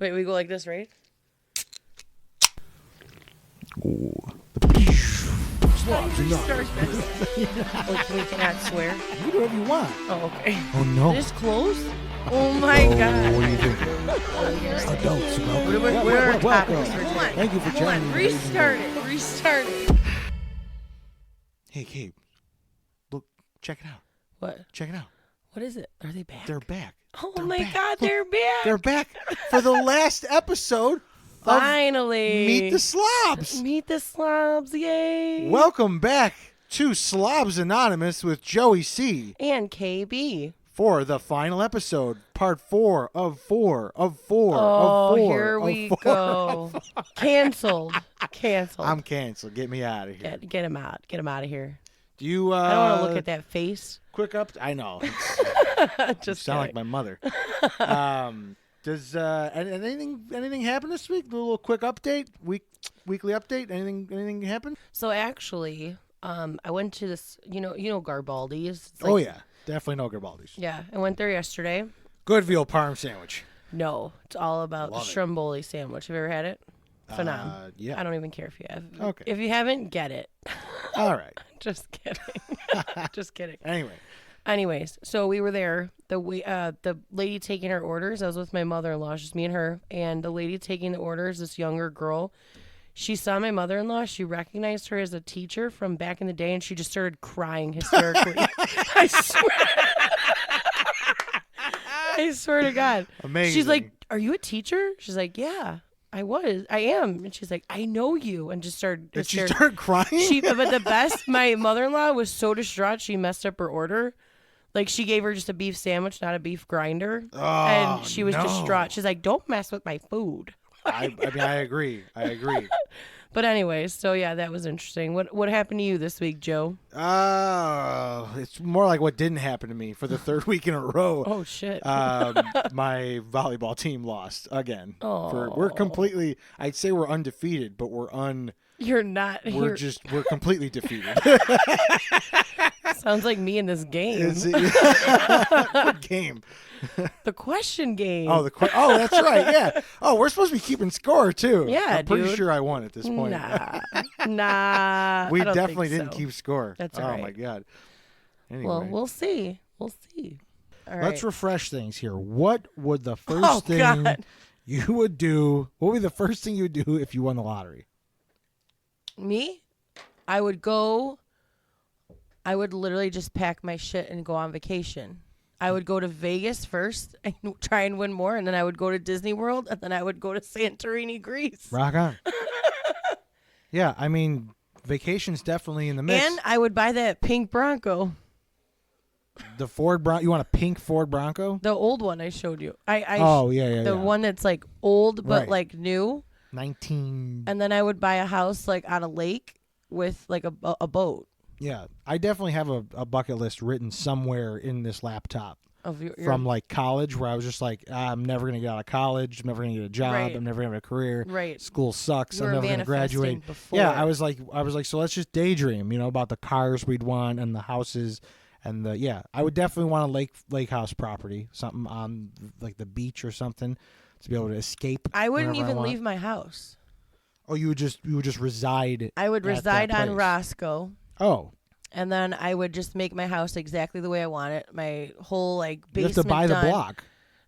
Wait, we go like this, right? Ooh. Slobs, restart this. We cannot swear. You do whatever you want. Oh, okay. Oh, no. This close? Oh, my God. What do you think? Adults, welcome. What are our topics for Welcome. today? Thank you for Hold on. joining me. Restart it. Restart it. Hey, Kate. Look, check it out. What? Check it out. What is it? Are they back? They're back. Oh, They're my back. God. Look, They're back. They're back for the last episode Finally. of Meet the Slobs. Meet the Slobs. Yay. Welcome back to Slobs Anonymous with Joey C. And KB. For the final episode, part 4 of 4 of 4 Oh, of 4. here we go. Canceled. Canceled. I'm canceled. Get me out of here. Get him out. Get him out of here. Do you? I don't want to look at that face. Quick up. I know. Just You sound like my mother. Does anything happen this week? Do a little quick update. Weekly update. Anything happen? So actually, I went to this. You know Garibaldi's. It's Oh yeah, definitely no Garibaldi's. Yeah, I went there yesterday. Good veal parm sandwich. No, it's all about Love the it. Stromboli sandwich. Have you ever had it? Phenomenal. Yeah. I don't even care if you have. Okay. If you haven't, get it. All right. Just kidding. Just kidding. Anyways, so we were there. The lady taking our orders. I was with my mother-in-law, just me and her. And the lady taking the orders, this younger girl, she saw my mother-in-law. She recognized her as a teacher from back in the day, and she just started crying hysterically. I swear. I swear to God. Amazing. She's like, "Are you a teacher?" She's like, "Yeah, I am." And she's like, "I know you," and just started. Did she start crying? But the best, my mother-in-law was so distraught she messed up her order. Like, she gave her just a beef sandwich, not a beef grinder. Oh, and she was no. distraught. She's like, "Don't mess with my food." I mean, I agree. But anyways, so yeah, that was interesting. What happened to you this week, Joe? It's more like what didn't happen to me for the third week in a row. Oh, shit. My volleyball team lost again. Oh. We're completely. I'd say we're undefeated, but we're You're not. We're completely defeated. Sounds like me in this game. Is it, what game? The question game. Oh, that's right. Yeah. Oh, we're supposed to be keeping score too. Yeah, I'm pretty dude. sure I won at this point. Nah. We I don't definitely think didn't so. keep score. That's all Oh right. my God. Anyway, Well, we'll see. All right. let's refresh things here. What would the first thing God. you would do? What would be the first thing you would do if you won the lottery? Me? I would literally just pack my shit and go on vacation. I would go to Vegas first and try and win more, and then I would go to Disney World, and then I would go to Santorini, Greece. Rock on. Yeah, I mean, vacation's definitely in the mix. And I would buy that pink Bronco, The Ford Bronco. You want a pink Ford Bronco? the old one I showed you. The one that's like old but Right. like new. 19. And then I would buy a house like on a lake with like a boat. Yeah, I definitely have a bucket list written somewhere in this laptop Of your from like college, where I was just like, I'm never going to get out of college. I'm never going to get a job. Right. I'm never going to have a career. Right. School sucks. You I'm were never going to graduate. manifesting before. Yeah, I was like, so let's just daydream, about the cars we'd want and the houses and I would definitely want a lake house property, something on like the beach or something to be able to escape. I wouldn't whenever I even want. leave my house. Oh, you would just reside. I would at that reside on place. Roscoe. Oh. And then I would just make my house exactly the way I want it. My whole like You basement have to buy done. the block.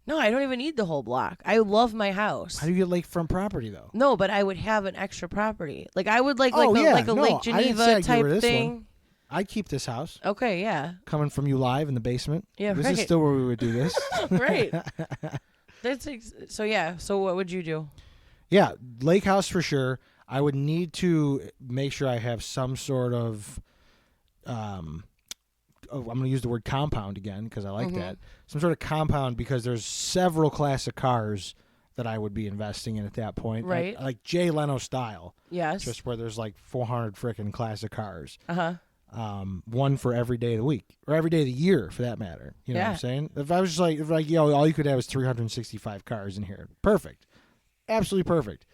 No, I don't even need the whole block. I love my house. How do you get lakefront property though? No, but I would have an extra property. Like I would like Oh, a yeah. Lake No, I didn't say Geneva I'd get type rid of this thing. one. I'd keep this house. Okay, yeah. Coming from you live in the basement. Yeah, This right. is still where we would do this. Right. So what would you do? Yeah, lake house for sure. I would need to make sure I have some sort of I'm going to use the word compound again because I like that. Some sort of compound because there's several classic cars that I would be investing in at that point. Right. Like Jay Leno style. Yes. Just where there's like 400 frickin' classic cars. Uh-huh. One for every day of the week or every day of the year for that matter. You know what I'm saying? If I was just like, all you could have was 365 cars in here. Perfect. Absolutely perfect.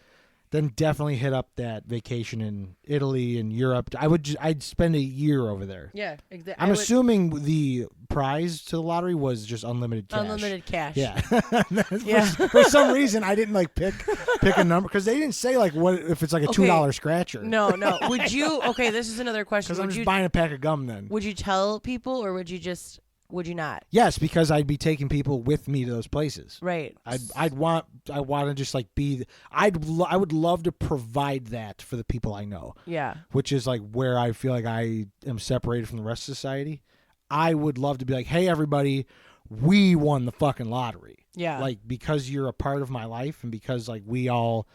then definitely hit up that vacation in Italy and Europe. I'd spend a year over there. Yeah, exactly. I'm assuming the prize to the lottery was just unlimited cash. Unlimited cash. Yeah. Yeah. For some reason, I didn't like pick a number because they didn't say like what if it's like a $2 scratcher. No. Would you? Okay, this is another question. Because I'm just buying a pack of gum then. Would you tell people or would you not? Yes, because I'd be taking people with me to those places. Right. I want to just like be. I would love to provide that for the people I know. Yeah. Which is like where I feel like I am separated from the rest of society. I would love to be like, hey everybody, we won the fucking lottery. Yeah. Like because you're a part of my life and because like we all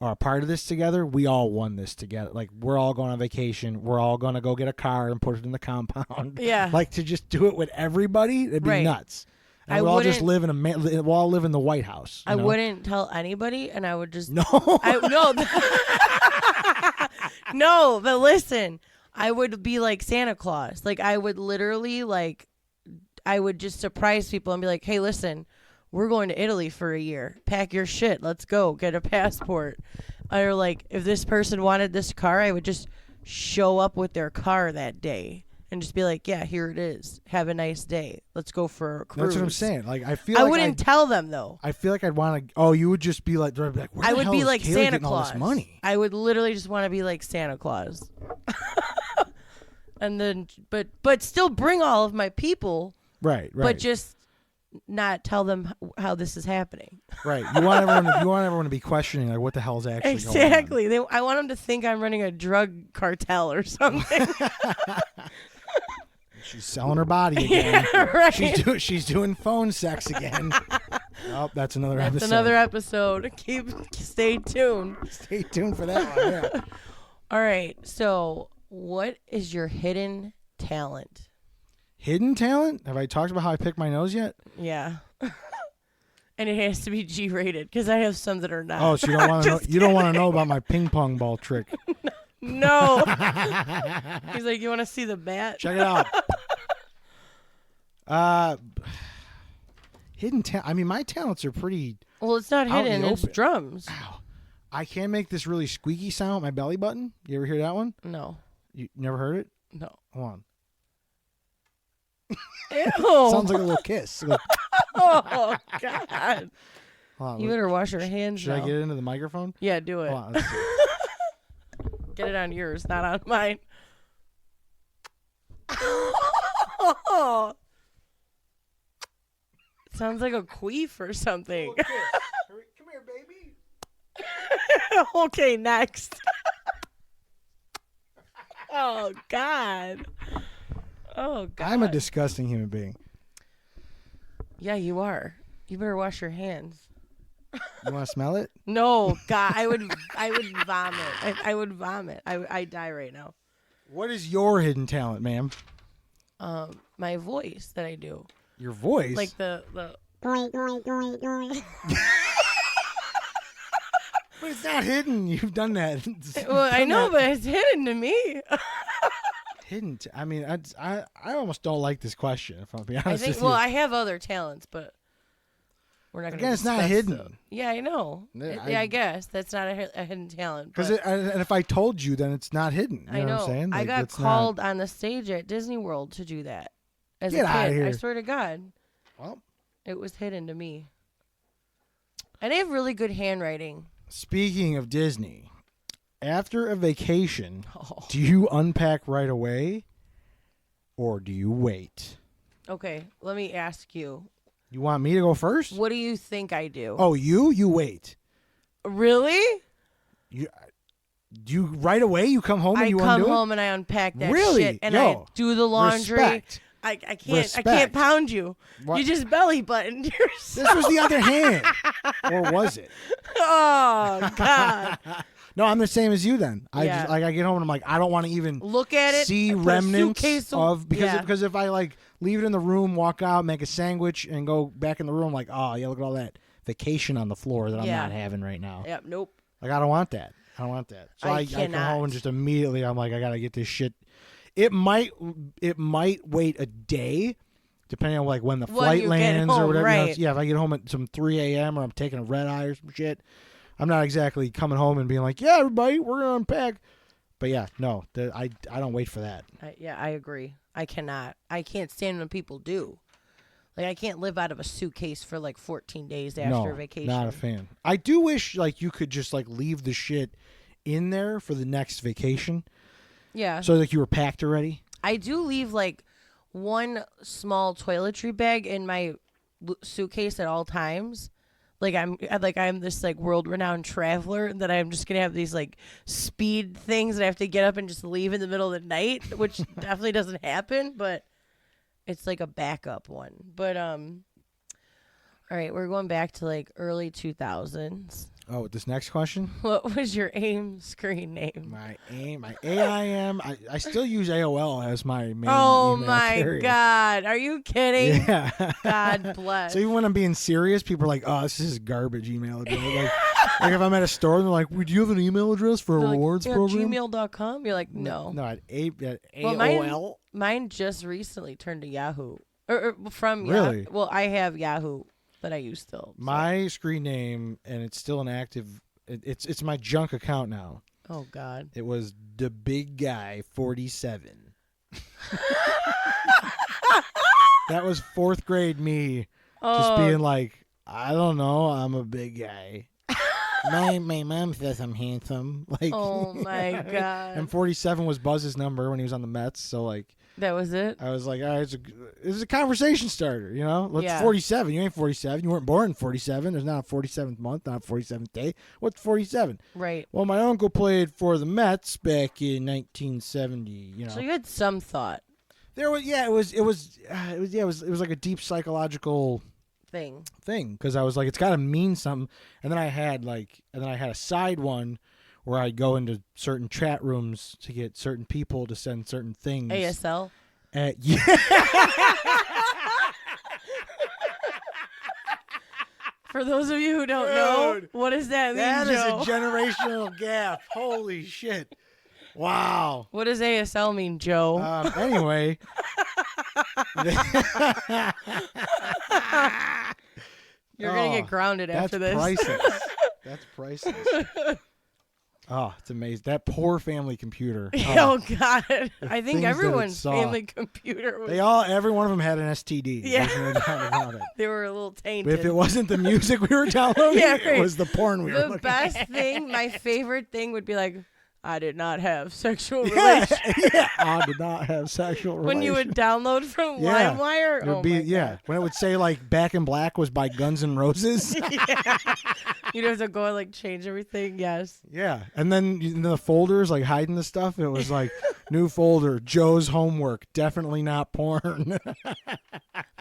are a part of this together, we all won this together. Like we're all going on vacation. We're all going to go get a car and put it in the compound. Yeah. Like to just do it with everybody, it'd be nuts. And we'll all just live in we'll all live in the White House. I wouldn't tell anybody, and I would just no. No, but listen, I would be like Santa Claus. Like I would literally I would just surprise people and be like, hey, listen, we're going to Italy for a year. Pack your shit. Let's go. Get a passport. Or like if this person wanted this car, I would just show up with their car that day and just be like, yeah, here it is. Have a nice day. Let's go for a cruise. That's what I'm saying. Like I wouldn't tell them though. I feel like I'd want to. Oh, you would just be like, where I would the hell be is like Kaylee Santa getting all Claus. this money? I would literally just want to be like Santa Claus. And then, but still bring all of my people. Right. But just not tell them how this is happening. Right. You want everyone to be questioning like what the hell is actually going on. Exactly. I want them to think I'm running a drug cartel or something. She's selling her body again. Yeah, right. She's doing phone sex again. Oh, that's another episode. That's another episode. Stay tuned. Stay tuned for that one. Yeah. All right. So, what is your hidden talent? Hidden talent? Have I talked about how I pick my nose yet? Yeah. And it has to be G-rated because I have some that are not. Oh, so you don't want to know? You don't want to know about my ping pong ball trick? No. He's like, you want to see the bat? Check it out. Hidden talent. I mean, my talents are pretty. Well, it's not hidden. It's drums. Ow. I can make this really squeaky sound with my belly button. You ever hear that one? No. You never heard it? No. Hold on. Ew. Sounds like a little kiss. Oh, God. Hold on, You better wash your hands Should now. I get it into the microphone? Yeah, do it. Hold on, let's see. Get it on yours, not on mine. Sounds like a queef or something. Come here, baby. Okay, next. Oh, God. Oh, God. I'm a disgusting human being. Yeah, you are. You better wash your hands. You want to smell it? No, God, I would vomit. I would vomit. I die right now. What is your hidden talent, ma'am? My voice that I do. Your voice? Like the But it's not hidden. You've done that. Well, I know, but it's hidden to me. Hidden. I mean, I almost don't like this question, if I'll be honest with you. Well, I have other talents, but we're not going to. Again, it's not hidden. Them. Yeah, I know. I guess that's not a hidden talent. Because and if I told you, then it's not hidden. You know what I'm saying? I Like, got called on the stage at Disney World to do that as a kid. Out of here. I swear to God. Well, it was hidden to me. And I have really good handwriting. Speaking of Disney, after a vacation, do you unpack right away or do you wait? Okay, let me ask you. You want me to go first? What do you think I do? Oh, you wait. Really? You right away? You come home and you undo it? I come home and I unpack that really? shit and Yo, I do the laundry. Respect. I can't Respect. I can't pound you. What? You just belly buttoned yourself. This was the other hand. Or was it? Oh God. No, I'm the same as you then. I Yeah. just I get home and I'm like, I don't want to even look at it. see put a remnants suitcase of yeah. because if I like leave it in the room, walk out, make a sandwich, and go back in the room, like, oh yeah, look at all that vacation on the floor that I'm Yeah. not having right now. Yep. Nope. Like I don't want that. I don't want that. So I come home and just immediately I'm like, I gotta get this shit. It might wait a day, depending on like when the flight lands or whatever. Right. You know, yeah, if I get home at some 3 a.m. or I'm taking a red eye or some shit, I'm not exactly coming home and being like, yeah, everybody, we're gonna unpack. But yeah, no, I don't wait for that. I agree. I cannot. I can't stand when people do. Like, I can't live out of a suitcase for like 14 days after vacation. Not a fan. I do wish like you could just like leave the shit in there for the next vacation. Yeah. So like you were packed already. I do leave like one small toiletry bag in my suitcase at all times. Like I'm this like world renowned traveler that I'm just gonna have these like speed things that I have to get up and just leave in the middle of the night, which definitely doesn't happen, but it's like a backup one. But all right, we're going back to like early 2000s. Oh, this next question? What was your AIM screen name? My AIM. I still use AOL as my main Oh email my carrier. God. Are you kidding? Yeah. God bless. So even when I'm being serious, people are like, oh, this is garbage email address. Like if I'm at a store and they're like, do you have an email address for a rewards program? Gmail.com? You're like, no. No, at AOL. Well, mine just recently turned to Yahoo. Or from Really? Yahoo. Well, I have Yahoo that I use still. So. My screen name, and it's still an active. It's my junk account now. Oh God! It was the big guy 47. That was 4th grade me, just being like, I don't know, I'm a big guy. my mom says I'm handsome. Like, oh my God! And 47 was Buzz's number when he was on the Mets. So like. That was it? I was like, all right, it's a conversation starter, you know? Let's 47. You ain't 47. You weren't born in 47. There's not a 47th month, not a 47th day. What's 47? Right. Well, my uncle played for the Mets back in 1970, you know. So you had some thought. There was it was like a deep psychological thing because I was like, it's got to mean something. And then I had a side one where I'd go into certain chat rooms to get certain people to send certain things. ASL? Yeah. For those of you who don't know, what does that mean, That Joe? is a generational gap. Holy shit. Wow. What does ASL mean, Joe? Anyway. You're going to get grounded after this. That's priceless. Oh, it's amazing. That poor family computer. Oh God. I think everyone's family computer was... Every one of them had an STD. Yeah. They were a little tainted. But if it wasn't the music we were downloading, it was the porn we were looking at. The best thing, my favorite thing would be like, I did not have sexual relations. Yeah, I did not have sexual relations. When you would download from LimeWire? It would be, when it would say like Back in Black was by Guns N' Roses. Yeah. You'd have to go and like change everything, yes. Yeah. And then in the folders, like hiding the stuff, it was like new folder, Joe's homework, definitely not porn.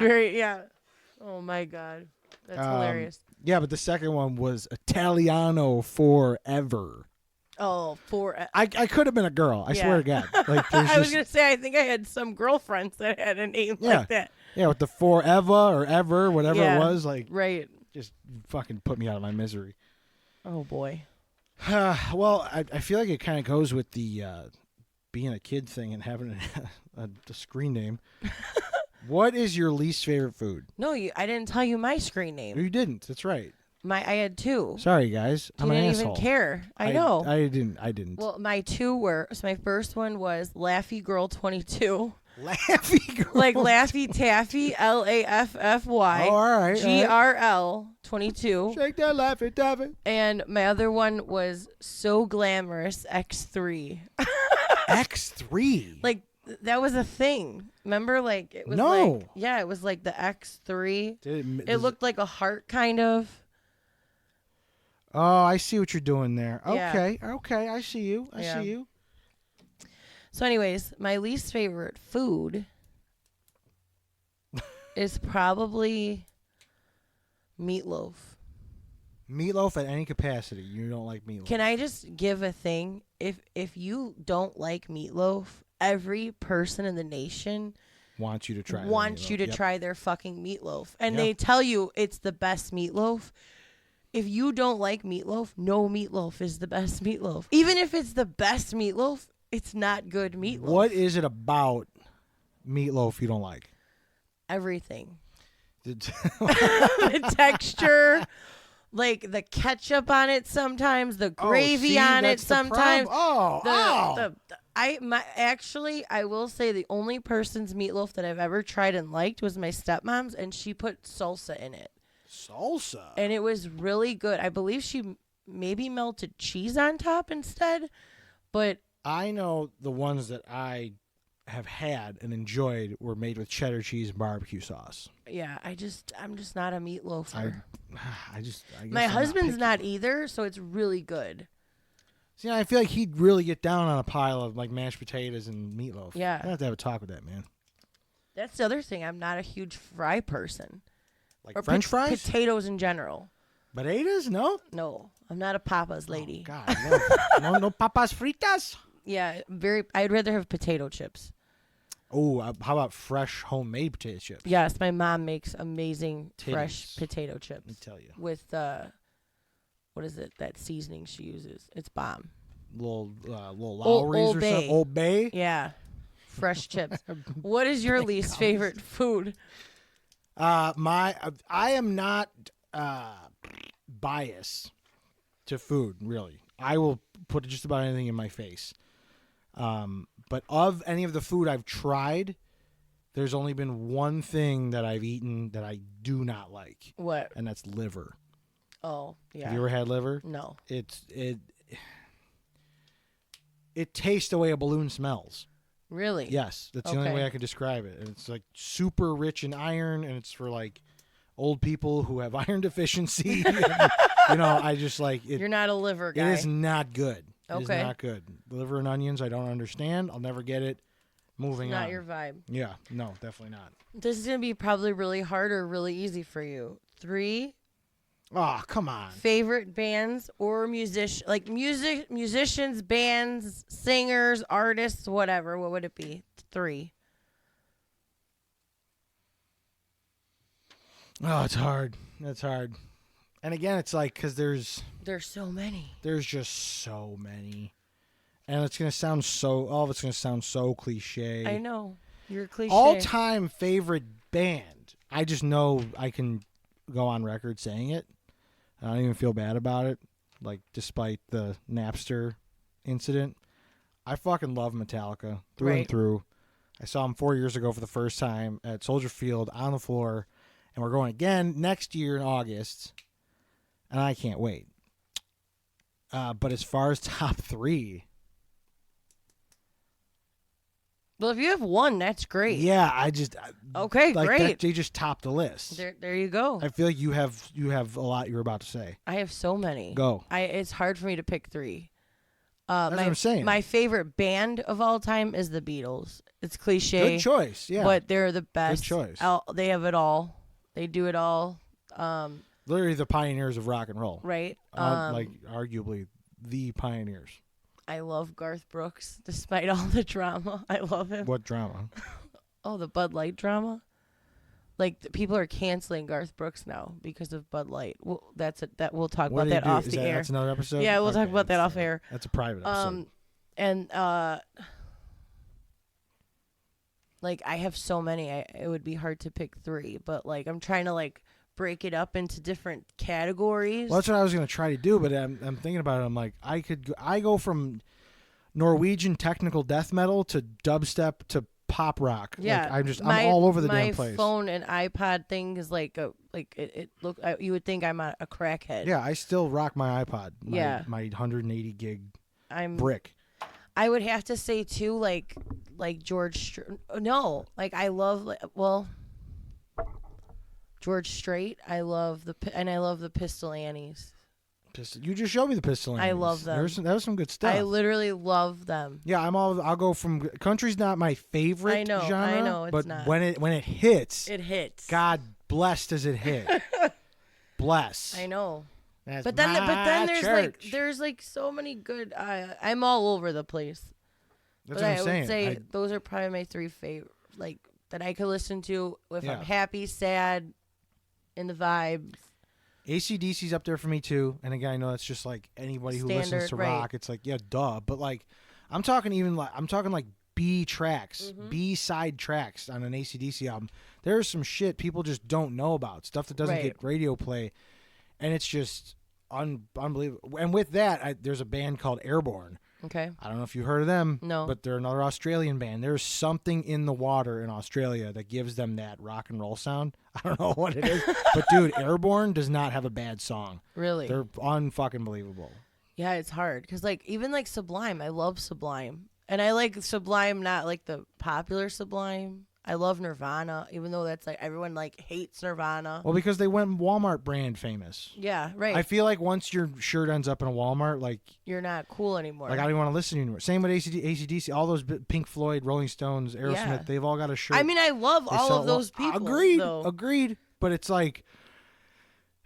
Oh my God. That's hilarious. Yeah, but the second one was Italiano Forever. Oh, I could have been a girl. I swear to God. Like, I was going to say, I think I had some girlfriends that had a name like that. Yeah, with the forever or ever, whatever it was. Like, right. Just fucking put me out of my misery. Oh, boy. Well, I feel like it kind of goes with the being a kid thing and having a screen name. What is your least favorite food? No, I didn't tell you my screen name. You didn't. That's right. I had 2. Sorry, guys. I'm an asshole. You didn't even care. I know. I didn't. Well, my 2 were. So my first one was Laffy Girl 22. Laffy Girl. Like Laffy Taffy, Laffy. Oh, all right. GRL 22. Shake that Laffy Taffy. And my other one was So Glamorous X3. X3. Like that was a thing. Remember, like it was. No. Like, yeah, it was like the X3. It looked like a heart, kind of. Oh, I see what you're doing there. Okay, okay, I see you. I see you. So, anyways, my least favorite food is probably meatloaf. Meatloaf at any capacity. You don't like meatloaf. Can I just give a thing? If you don't like meatloaf, every person in the nation wants you to try. Try their fucking meatloaf, and they tell you it's the best meatloaf. If you don't like meatloaf, no meatloaf is the best meatloaf. Even if it's the best meatloaf, it's not good meatloaf. What is it about meatloaf you don't like? Everything. The texture, like the ketchup on it sometimes, the gravy on it sometimes. I will say the only person's meatloaf that I've ever tried and liked was my stepmom's, and she put salsa in it. Salsa? And it was really good. I believe she maybe melted cheese on top instead, but I know the ones that I have had and enjoyed were made with cheddar cheese and barbecue sauce. Yeah, I'm just not a meatloafer. I guess my husband's not either, so it's really good. See, I feel like he'd really get down on a pile of like mashed potatoes and meatloaf. Yeah. I have to have a talk with that man. That's the other thing. I'm not a huge fry person. Like or French fries? Potatoes in general. Potatoes? No? No, I'm not a papa's lady. Oh, God, no papas fritas? Yeah, I'd rather have potato chips. Oh, how about fresh homemade potato chips? Yes, my mom makes amazing fresh potato chips. Let me tell you. With what is it? That seasoning she uses. It's bomb. Little Lowry's or something. Old Bay. Yeah, fresh chips. What is your least favorite food? I am not biased to food. Really, I will put just about anything in my face. But of any of the food I've tried, there's only been one thing that I've eaten that I do not like. What? And that's liver. Oh, yeah. Have you ever had liver? No. It tastes the way a balloon smells. Really? Yes. That's the only way I can describe it. And it's like super rich in iron, and it's for like old people who have iron deficiency. I just like it. You're not a liver guy. It is not good. It is Okay. not good. Liver and onions, I don't understand. I'll never get it. Moving on. Not your vibe. Yeah. No, definitely not. This is going to be probably really hard or really easy for you. 3 Oh, come on. favorite bands or musicians, bands, singers, artists, whatever. What would it be? 3. Oh, it's hard. That's hard. And again, it's like because there's so many. There's just so many, and it's gonna sound all of it's gonna sound so cliche. I know you're cliche. All-time favorite band. I just know I can go on record saying it. I don't even feel bad about it. Like despite the Napster incident, I fucking love Metallica through and through. I saw them 4 years ago for the first time at Soldier Field on the floor, and we're going again next year in August. And I can't wait. But as far as top 3. Well, if you have one, that's great. Yeah, okay, like great. They just topped the list. There you go. I feel like you have a lot you're about to say. I have so many. Go. It's hard for me to pick 3. That's what I'm saying. My favorite band of all time is the Beatles. It's cliche. Good choice, yeah. But they're the best. Good choice. They have it all. They do it all. Literally the pioneers of rock and roll. Right. Like arguably the pioneers. I love Garth Brooks, despite all the drama. I love him. What drama? Oh, the Bud Light drama. Like people are canceling Garth Brooks now because of Bud Light. Well, that's it. That we'll talk about that off the air. That's another episode. Yeah, we'll talk about that off air. That's a private episode. And like I have so many. It would be hard to pick 3, but like I'm trying to like break it up into different categories. Well, that's what I was going to try to do, but I'm thinking about it. I'm like, I go from Norwegian technical death metal to dubstep to pop rock. Yeah, like, I'm all over the damn place. My phone and iPod thing is like it look. You would think I'm a crackhead. Yeah, I still rock my iPod. My 180 gig brick. I would have to say too, like George. No, like I love George Strait. I love the Pistol Annies. You just showed me the Pistol Annies. I love them. That was some good stuff. I literally love them. Yeah, I'll go from country's not my favorite genre. I know it's but not. when it hits, it hits. God bless does it hit. Bless. I know. That's but then there's church. so many good. I'm all over the place. That's what I'm saying. I would say those are probably my 3 favorite, like that I could listen to if I'm happy, sad, in the vibes. AC/DC's up there for me too, and again I know it's just like anybody who listens to rock. It's like duh, but like I'm talking like B tracks, B side tracks on an AC/DC album. There's some shit people just don't know about, stuff that doesn't get radio play. and it's just unbelievable. And with that, there's a band called Airborne. Okay. I don't know if you heard of them. No. But they're another Australian band. There's something in the water in Australia that gives them that rock and roll sound. I don't know what it is. But, dude, Airborne does not have a bad song. Really? They're unfucking believable. Yeah, it's hard. Because, like, even, like, Sublime. I love Sublime. And I like Sublime, not, like, the popular Sublime. I love Nirvana, even though that's, like, everyone, like, hates Nirvana. Well, because they went Walmart brand famous. Yeah, right. I feel like once your shirt ends up in a Walmart, like... You're not cool anymore. Like, I don't even want to listen anymore. Same with AC/DC. All those Pink Floyd, Rolling Stones, Aerosmith, Yeah. they've all got a shirt. I mean, I love all of those people. Agreed. But it's like...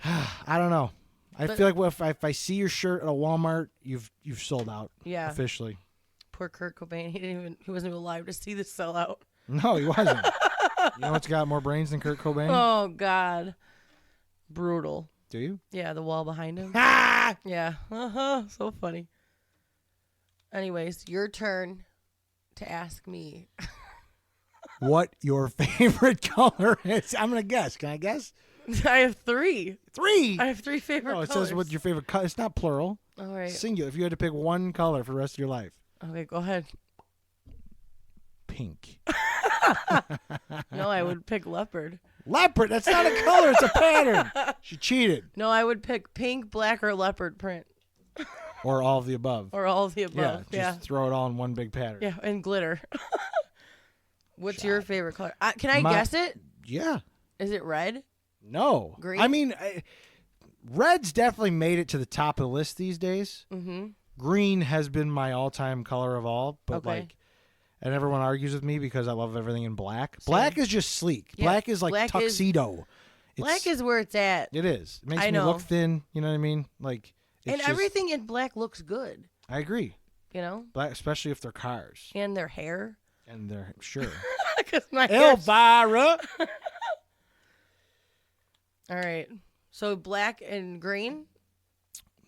I don't know. I feel like if I see your shirt at a Walmart, you've sold out. Yeah. Officially. Poor Kurt Cobain. He wasn't even alive to see this sell out. No, he wasn't. You know what's got more brains than Kurt Cobain? Oh, God. Brutal. Do you? Yeah, the wall behind him. Ah! Yeah. So funny. Anyways, your turn to ask me. What your favorite color is. I'm going to guess. Can I guess? I have 3. 3? I have 3 favorite No, it colors. says what your favorite color. It's not plural. All right. Singular. If you had to pick one color for the rest of your life. Okay, go ahead. Pink. No, I would pick leopard. Leopard? That's not a color. It's a pattern. She cheated. No, I would pick pink, black, or leopard print. Or all of the above. Or all of the above. Yeah, just throw it all in one big pattern. Yeah, and glitter. What's your favorite color? Can I guess it? Yeah. Is it red? No. Green? I mean, red's definitely made it to the top of the list these days. Mm-hmm. Green has been my all-time color of all, but Okay. and everyone argues with me because I love everything in black. Same. Black is just sleek. Yeah, Black is like black tuxedo. Black is where it's at. It is. It makes I me know. look thin. You know what I mean? Like, And everything in black looks good. I agree. You know? Black, especially if they're cars. And their hair. And they're sure. Because my hair. Elvira. All right. So black and green?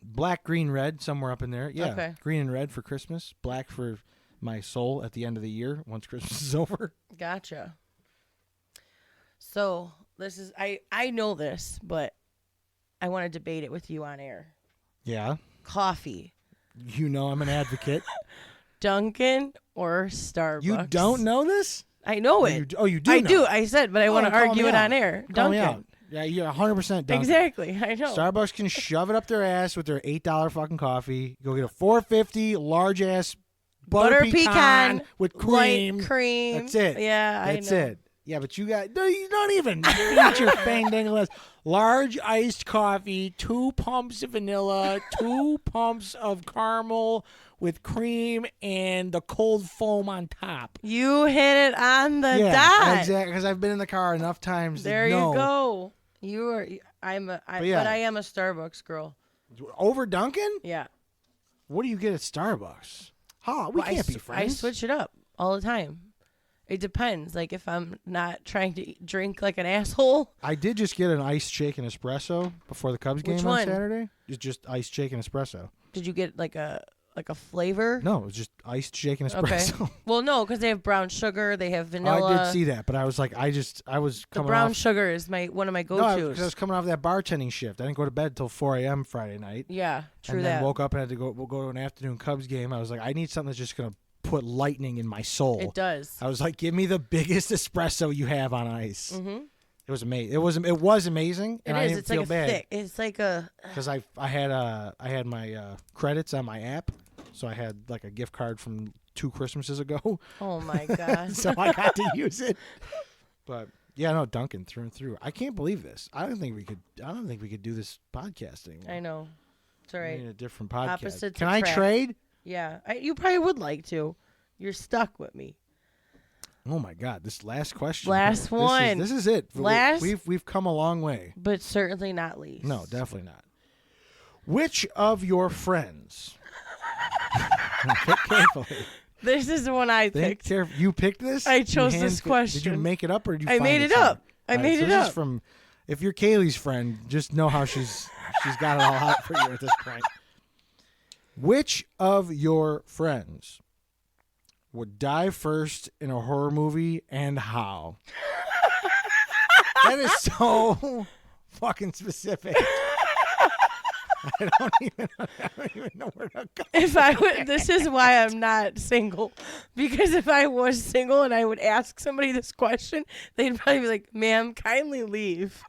Black, green, red, somewhere up in there. Yeah. Okay. Green and red for Christmas. Black for my soul at the end of the year once Christmas is over. Gotcha. So this is I know this, but I want to debate it with you on air. Yeah. Coffee. You know I'm an advocate. Dunkin' or Starbucks? You don't know this? I know it. You do I know. do. I said, but I want to call argue me it out. on air. Call me Dunkin'. out. Yeah, you're 100% Dunkin'. Exactly. I know. Starbucks can shove it up their ass with their $8 fucking coffee. Go get a $4.50 large ass butter pecan with cream. Light cream. That's it. Yeah, I know. That's it. Yeah, but you don't even eat your fang-dangle-ass. Large iced coffee, 2 pumps of vanilla, 2 pumps of caramel with cream, and the cold foam on top. You hit it on the Yeah, dot. exactly. Because I've been in the car enough times. There to know. you go. You are. But I am a Starbucks girl. Over Dunkin'? Yeah. What do you get at Starbucks? Huh? We can't be friends. I switch it up all the time. It depends. Like if I'm not trying to drink like an asshole. I did just get an iced shaken espresso before the Cubs game Which on one? Saturday. It's just iced shaken espresso. Did you get like a flavor? No, it was just iced shaken espresso. Okay. Well, no, because they have brown sugar. They have vanilla. I did see that, but I was like, I was The coming brown off. sugar is one of my No, go-tos. because I was coming off that bartending shift. I didn't go to bed till 4 a.m. Friday night. Yeah, true and that. then woke up and had to go to an afternoon Cubs game. I was like, I need something that's just gonna put lightning in my soul. It does. I was like, give me the biggest espresso you have on ice. Mm-hmm. It was amazing. It was amazing, and It I is. didn't It's feel like bad thick. It's like a. because I had my credits on my app, so I had like a gift card from 2 Christmases ago. Oh my god. So I got to use it. But yeah, no, Duncan through and through. I can't believe this. I don't think we could do this podcasting. I know. It's all right. We need a different podcast. Opposites Can I attract. trade? Yeah, you probably would like to. You're stuck with me. Oh my God! This last question. Last one. This is it. Last- We've come a long way. But certainly not least. No, definitely not. Which of your friends? Pick carefully. This is the one I Think picked. carefully. You picked this. I chose this Did you question. make it up or did you? I find made it somewhere? up. I All made so it this up. Is from, if you're Kaylee's friend, just know how she's got it all out for you at this point. Which of your friends would die first in a horror movie and how? That is so fucking specific. I don't even know where to go. If I would, this is why I'm not single. Because if I was single and I would ask somebody this question, they'd probably be like, "Ma'am, kindly leave."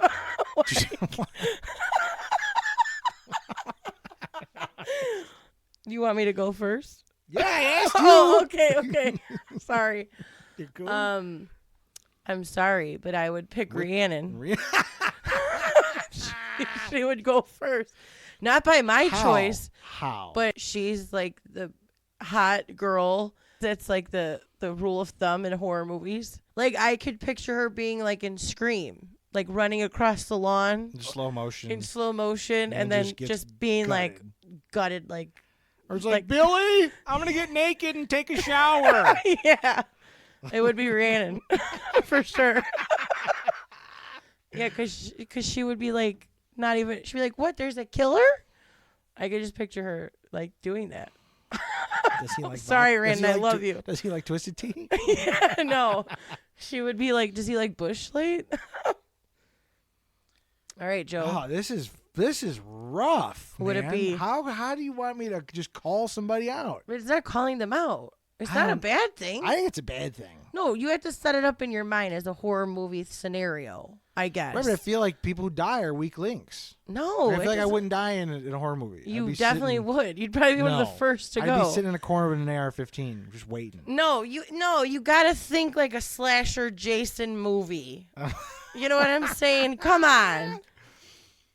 You want me to go first? Yeah, I asked you. Oh, okay. Sorry. You're cool. I'm sorry, but I would pick Rhiannon. She would go first. Not by my choice. How? But she's like the hot girl. That's like the rule of thumb in horror movies. Like I could picture her being like in Scream, like running across the lawn in slow motion. And then just being gutted. like gutted, like. Or it's like, Billy, I'm gonna get naked and take a shower. Yeah, it would be Rhiannon for sure. Yeah, cause she would be like not even. She'd be like, "What? There's a killer?" I could just picture her like doing that. Does he like? Sorry, Rhiannon, I love you. Does he like Twisted Tea? Yeah, no. She would be like, "Does he like Bush Light?" All right, Joe. Oh, this is rough. Would man. it be? How do you want me to just call somebody out? But it's not calling them out. It's not a bad thing. I think it's a bad thing. No, you have to set it up in your mind as a horror movie scenario, I guess. Right, but I feel like people who die are weak links. No. I feel like I wouldn't die in a horror movie. You definitely would. You'd probably be one of the first to go. I'd be sitting in a corner with an AR-15 just waiting. No, you got to think like a slasher Jason movie. You know what I'm saying? Come on.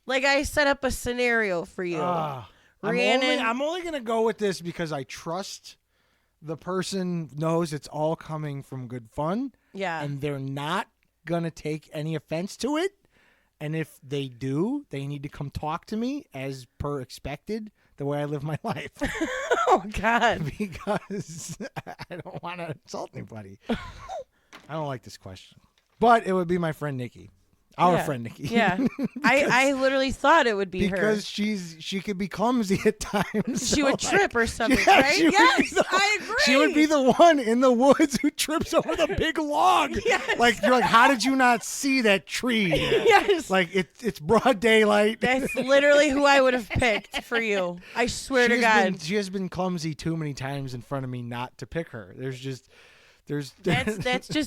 Like I set up a scenario for you. Rhiannon. I'm only going to go with this because I trust the person knows it's all coming from good fun. Yeah. And they're not going to take any offense to it. And if they do, they need to come talk to me as per expected, the way I live my life. Oh, God. Because I don't want to insult anybody. I don't like this question. But it would be my friend Nikki. Our friend Nikki. Yeah. I literally thought it would be her. Because she could be clumsy at times. She would trip or something, right? Yes, I agree. She would be the one in the woods who trips over the big log. Yes. Like, you're like, how did you not see that tree? Yes. Like, it's broad daylight. That's literally who I would have picked for you. I swear to God. She has been clumsy too many times in front of me not to pick her. That's just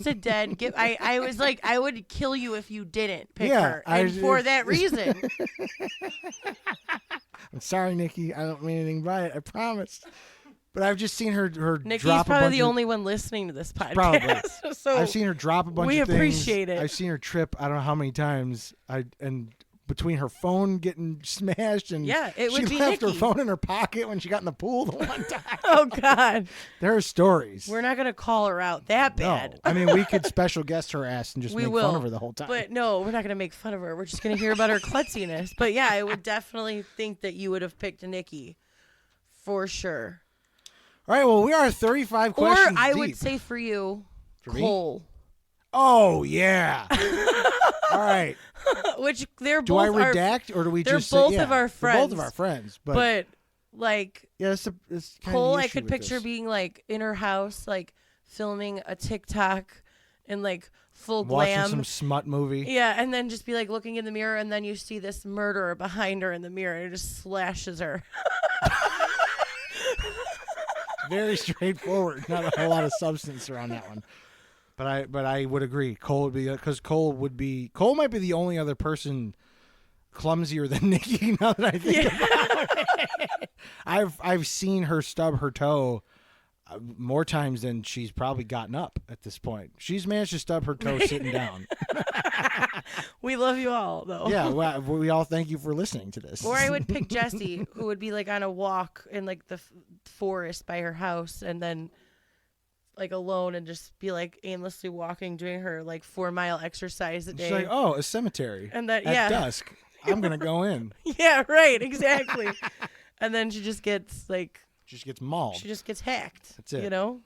a dead give. I was like, I would kill you if you didn't pick her, for that reason. I'm sorry, Nikki. I don't mean anything by it. I promise. But I've just seen her Nikki's drop a bunch probably the only one listening to this podcast. Probably. So I've seen her drop a bunch of things. We appreciate it. I've seen her trip I don't know how many times. And between her phone getting smashed and it would she be left Nikki. her phone in her pocket when she got in the pool the one time. Oh, God. There are stories. We're not going to call her out that bad. No. I mean, we could special guest her ass and just make fun of her the whole time. But no, we're not going to make fun of her. We're just going to hear about her klutziness. But yeah, I would definitely think that you would have picked Nikki for sure. All right, well, we are 35 questions Or I deep. would say for you, For me? Cole. Oh, yeah. All right. Which they're do both I redact or do we they're just both say, of our friends. They're both of our friends. But like yeah, it's Cole, I could picture being like in her house, like filming a TikTok in like full glam. Watching some smut movie. Yeah, and then just be like looking in the mirror and then you see this murderer behind her in the mirror and it just slashes her. Very straightforward. Not a whole lot of substance around that one. But I would agree. Cole would be because Cole might be the only other person clumsier than Nikki. Now that I think about it, I've seen her stub her toe more times than she's probably gotten up at this point. She's managed to stub her toe sitting down. We love you all, though. Yeah, well, we all thank you for listening to this. Or I would pick Jessie, who would be like on a walk in like the forest by her house, and then like alone, and just be like aimlessly walking, doing her like 4-mile exercise a day. She's like, oh, a cemetery. And that at dusk, I'm gonna go in. Yeah, right, exactly. And then she just gets like. Just gets mauled. She just gets hacked. That's it. You know?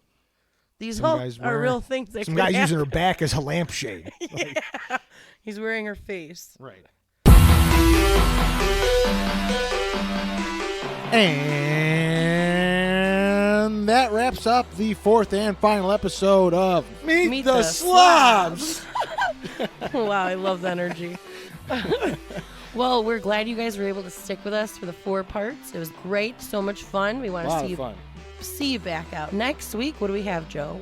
These are real things. That some guy's using her back as a lampshade. Yeah. He's wearing her face. Right. And that wraps up the fourth and final episode of Meet the Slobs. Wow, I love the energy. Well, we're glad you guys were able to stick with us for the 4 parts. It was great. So much fun. We want to see you back out. Next week, what do we have, Joe?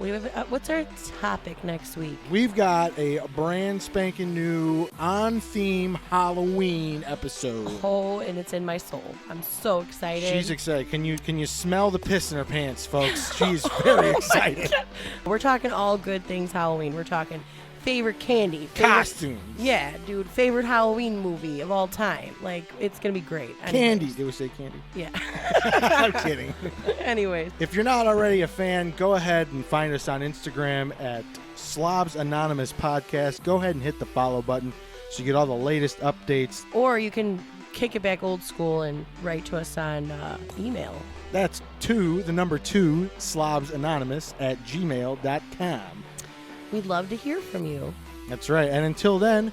What's our topic next week? We've got a brand spanking new on-theme Halloween episode. Oh, and it's in my soul. I'm so excited. She's excited. Can you smell the piss in her pants, folks? She's very excited. We're talking all good things Halloween. We're talking favorite candy, costumes. Yeah, dude, favorite Halloween movie of all time. Like, it's gonna be great. Candies. Did we say candy? Yeah. I'm kidding. Anyways, if you're not already a fan, go ahead and find us on Instagram at Slobs Anonymous Podcast. Go ahead and hit the follow button so you get all the latest updates. Or you can kick it back old school and write to us on email. That's 2 slobsanonymous@gmail.com. We'd love to hear from you. That's right. And until then,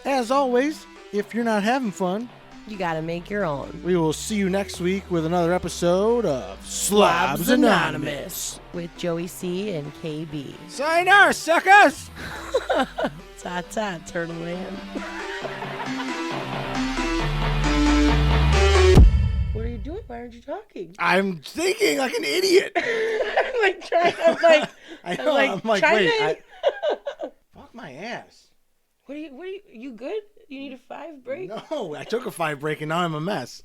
as always, if you're not having fun, you got to make your own. We will see you next week with another episode of Slobs Anonymous with Joey C. and KB. Sayonara, suckers! Ta-ta, Turtle Man. What are you doing? Why aren't you talking? I'm thinking like an idiot. I'm like trying. I'm like, wait. Fuck my ass. What are you? You good? You need a 5 break? No, I took a 5 break and now I'm a mess.